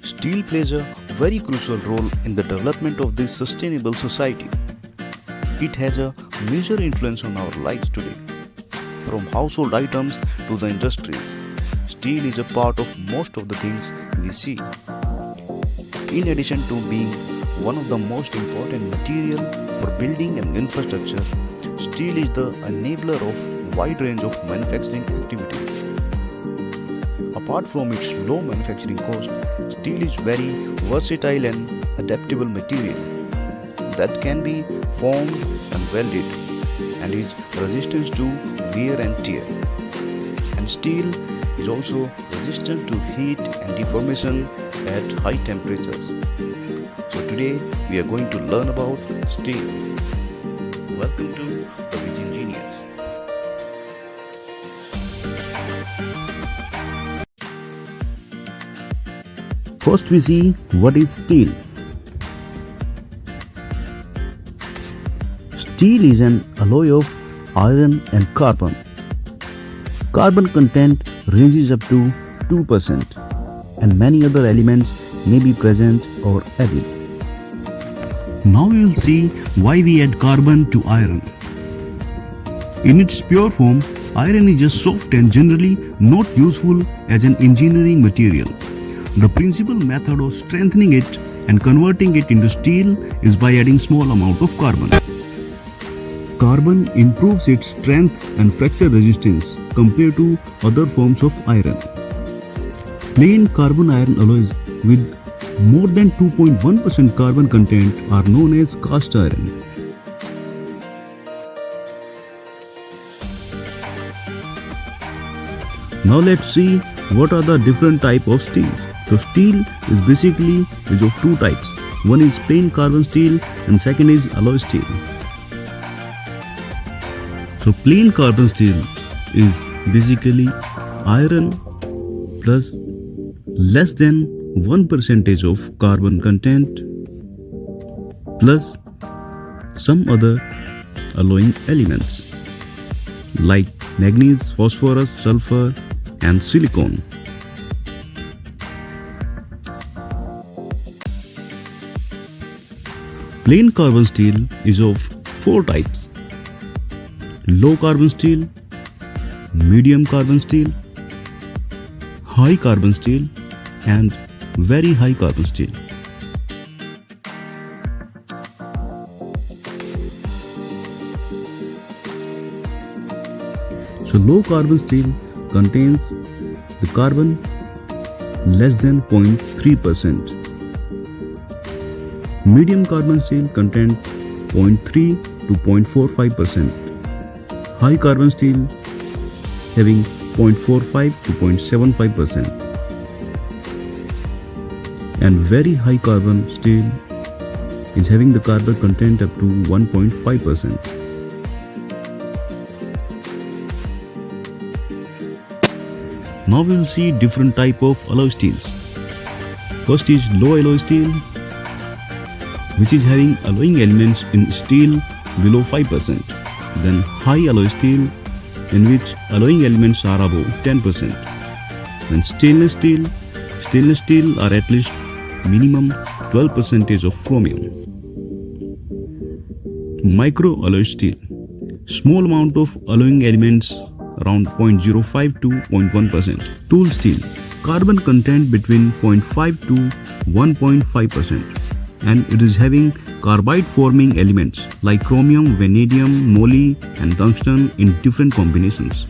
Steel plays a very crucial role in the development of this sustainable society. It has a major influence on our lives today. From household items to the industries, steel is a part of most of the things we see. In addition to being one of the most important material for building and infrastructure, steel is the enabler of wide range of manufacturing activities. Apart from its low manufacturing cost, steel is very versatile and adaptable material that can be formed and welded and is resistant to wear and tear. And steel is also resistant to heat and deformation at high temperatures. So today we are going to learn about steel. Welcome to the Vij Engineers. First we see what is steel. Steel is an alloy of iron and carbon. Carbon content ranges up to 2% and many other elements may be present or added. Now we will see why we add carbon to iron. In its pure form, iron is just soft and generally not useful as an engineering material. The principal method of strengthening it and converting it into steel is by adding small amount of carbon. Carbon improves its strength and fracture resistance compared to other forms of iron. Plain carbon iron alloys with more than 2.1% carbon content are known as cast iron. Now let's see what are the different types of steel. So steel is basically of two types. One is plain carbon steel and second is alloy steel. So plain carbon steel is basically iron plus less than 1% of carbon content plus some other alloying elements like manganese, phosphorus, sulfur and silicon. Plain carbon steel is of four types: low carbon steel, medium carbon steel, high carbon steel and very high carbon steel. So low carbon steel contains the carbon less than 0.3%. Medium carbon steel contains 0.3 to 0.45%. High carbon steel having 0.45 to 0.75%. And very high carbon steel is having the carbon content up to 1.5%. Now we will see different type of alloy steels. First is low alloy steel, which is having alloying elements in steel below 5%. Then high alloy steel, in which alloying elements are above 10%. Then stainless steel are at least minimum 12% of chromium. Micro alloy steel, small amount of alloying elements around 0.05 to 0.1%. Tool steel, carbon content between 0.5 to 1.5%. And it is having carbide forming elements like chromium, vanadium, moly and tungsten in different combinations.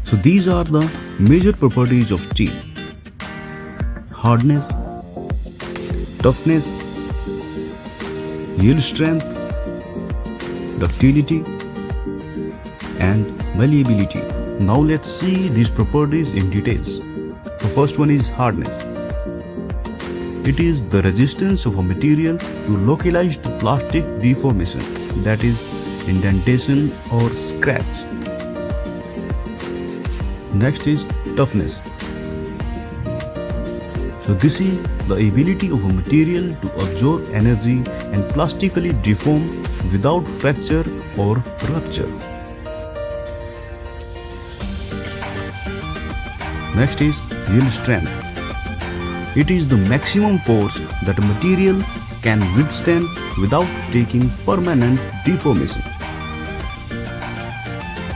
So these are the major properties of steel: hardness, toughness, yield strength, ductility and malleability. Now let's see these properties in details. The first one is hardness. It is the resistance of a material to localized plastic deformation, that is indentation or scratch. Next is toughness. So this is the ability of a material to absorb energy and plastically deform without fracture or rupture. Next is yield strength. It is the maximum force that a material can withstand without taking permanent deformation.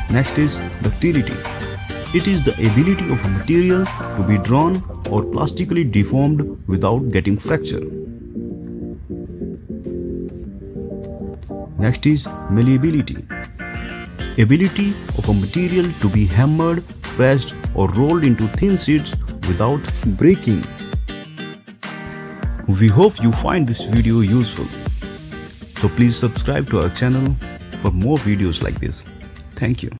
Next is ductility. It is the ability of a material to be drawn or plastically deformed without getting fracture. Next is malleability. Ability of a material to be hammered, pressed or rolled into thin sheets without breaking. We hope you find this video useful. So please subscribe to our channel for more videos like this. Thank you.